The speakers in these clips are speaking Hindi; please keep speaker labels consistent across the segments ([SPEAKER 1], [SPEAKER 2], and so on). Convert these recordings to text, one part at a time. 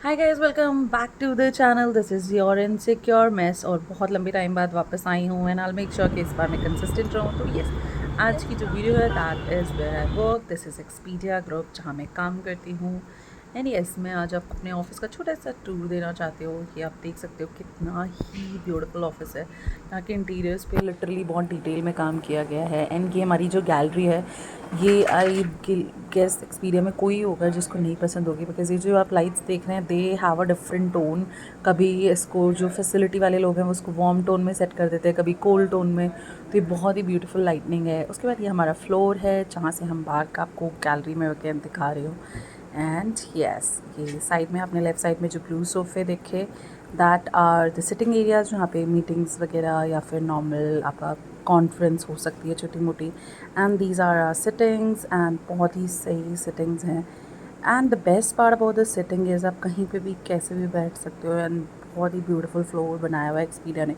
[SPEAKER 1] Hi guys, welcome back to the channel. This is your insecure mess और बहुत लंबे टाइम बाद वापस आई हूँ एंड आई मेक श्योर कि इस बार मैं कंसिस्टेंट रहूँ। तो यस, आज की जो वीडियो है that is where I work. This is Expedia group जहाँ मैं काम करती हूँ। एंड यस, मैं आज आपको अपने ऑफिस का छोटा सा टूर देना चाहती हूँ कि आप देख सकते हो कितना ही ब्यूटीफुल ऑफिस है। यहाँ के इंटीरियर्स पे लिटरली बहुत डिटेल में काम किया गया है। एंड ये हमारी जो गैलरी है, ये आई गेस एक्सपीरिया में कोई होगा जिसको नहीं पसंद होगी, बिकॉज ये जो आप लाइट्स देख रहे हैं they have a different tone. कभी इसको जो फैसिलिटी वाले लोग हैं वो उसको वार्म टोन में सेट कर देते हैं, कभी कोल्ड टोन में। तो ये बहुत ही ब्यूटीफुल लाइटनिंग है। उसके बाद ये हमारा फ्लोर है जहाँ से हम बाहर का आपको गैलरी में वगैरह दिखा रही हूँ। एंड यस, ये साइड में आपने लेफ़्ट साइड में जो ब्लू सोफ़े देखे that are the sitting areas, जहाँ पे मीटिंग्स वगैरह या फिर नॉर्मल आपका कॉन्फ्रेंस हो सकती है छोटी मोटी। And these are are sittings and बहुत ही सही सिटिंग्स हैं। And the best part about the sitting is आप कहीं पे भी कैसे भी बैठ सकते हो। एंड बहुत ही ब्यूटीफुल फ्लोर बनाया हुआ है एक्सपीरिया ने।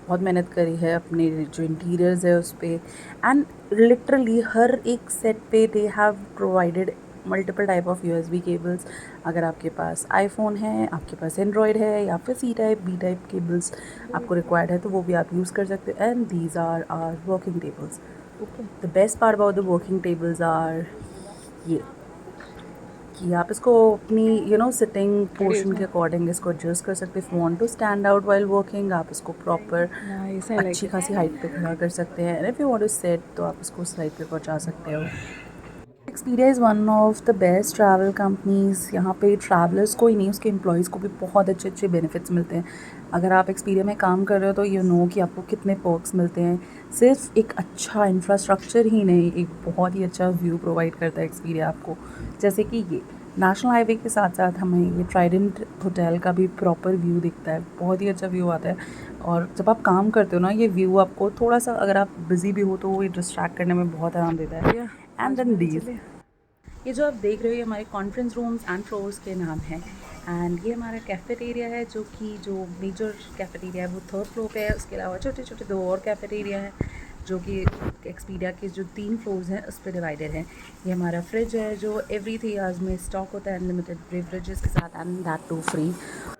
[SPEAKER 1] बहुत मेहनत करी है अपने जो इंटीरियर्स है उस पर। एंड लिटरली हर एक सेट पे they have provided multiple type of USB cables. अगर आपके पास आईफोन है, आपके पास एंड्रॉयड है या फिर C type B type cables आपको रिक्वायर्ड है तो वो भी आप यूज़ कर सकते हो। And these are are working tables. The best part about the working tables are ये कि आप इसको अपनी सिटिंग पोर्शन के अकॉर्डिंग इसको एडजस्ट कर सकते हैं। If you want to stand out while working, आप इसको प्रॉपर अच्छी खासी हाइट पे खड़ा कर सकते हैं। And if you want to set तो आप इसको उस हाइट पे पहुंचा सकते हो। Expedia is one of the best travel companies. यहाँ पे ट्रैवलर्स को ही नहीं, उसके एम्प्लॉयज़ को भी बहुत अच्छे अच्छे बेनिफिट्स मिलते हैं। अगर आप एक्सपीडिया में काम कर रहे हो तो यू नो कि आपको कितने पर्क्स मिलते हैं। सिर्फ एक अच्छा इंफ्रास्ट्रक्चर ही नहीं, एक बहुत ही अच्छा व्यू प्रोवाइड करता है एक्सपीडिया आपको। जैसे कि ये नेशनल हाईवे के साथ साथ हमें ये ट्राइडेंट होटल का भी प्रॉपर व्यू दिखता है। बहुत ही अच्छा व्यू आता है। और जब आप काम करते हो ना, ये व्यू आपको थोड़ा सा, अगर आप बिज़ी भी हो तो ये डिस्ट्रैक्ट करने में बहुत आराम देता है। एंड देन दीज, ये जो आप देख रहे हो ये हमारे कॉन्फ्रेंस रूम्स एंड फ्लोर्स के नाम हैं। एंड ये हमारा कैफ़ेटेरिया है, जो कि जो मेजर कैफ़ेटेरिया है वो थर्ड फ्लोर पे है। उसके अलावा छोटे छोटे दो और कैफ़ेटेरिया है जो कि एक्सपीडिया के जो 3 फ्लोर्स हैं उस पर डिवाइडेड है। ये हमारा फ्रिज है जो एवरी 3 आवर्स में स्टॉक होता है अनलिमिटेड बेवरेजेस के साथ, and that too free.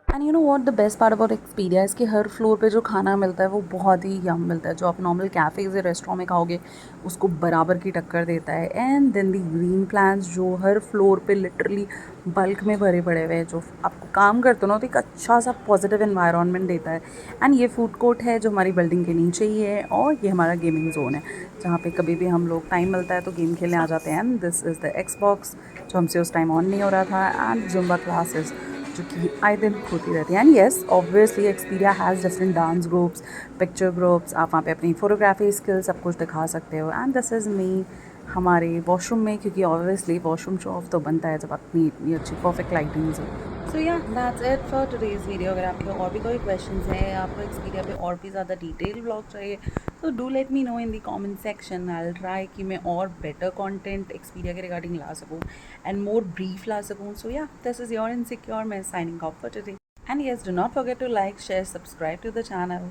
[SPEAKER 1] And you know what the best part about Expedia, इसके हर फ्लोर पे जो खाना मिलता है वो बहुत ही यम मिलता है। जो आप नॉर्मल कैफ़ेज़ या रेस्टोरेंट में खाओगे उसको बराबर की टक्कर देता है। And then the green plants जो हर फ्लोर पे लिटरली बल्क में भरे पड़े हुए हैं, जो आपको काम करते हो ना तो एक अच्छा सा पॉजिटिव एनवायरनमेंट देता है। एंड ये फूड कोर्ट है जो हमारी बिल्डिंग के नीचे ही है। और ये हमारा गेमिंग जोन है जहाँ पे कभी भी हम लोग टाइम मिलता है तो गेम खेलने आ जाते हैं। And this is the Xbox जो हमसे उस टाइम ऑन नहीं हो रहा था। एंड जुम्बा क्लासेस जो कि आए दिन होती रहती है। And yes, obviously Expedia has different dance groups, picture groups. आप वहाँ पे अपनी फोटोग्राफी स्किल्स सब कुछ दिखा सकते हो। एंड दिस इज़ मी हमारे वॉशरूम में, क्योंकि ऑब्वियसली वॉशरूम शो ऑफ तो बनता है जब अपनी इतनी अच्छी परफेक्ट लाइटिंग हो। सो या that's it for today's video. अगर आपके और भी कोई क्वेश्चंस हैं या आपको एक्सपीडिया पे और भी ज़्यादा डिटेल ब्लॉग चाहिए तो do let me know in the comment section. I will try कि मैं और बेटर कंटेंट एक्सपीडिया के रिगार्डिंग ला सकूँ एंड मोर ब्रीफ ला सकूँ। सो या, दिस इज़ योर इनसिक्योर मैं signing off for today. And yes, do not forget to like, share, subscribe to the channel.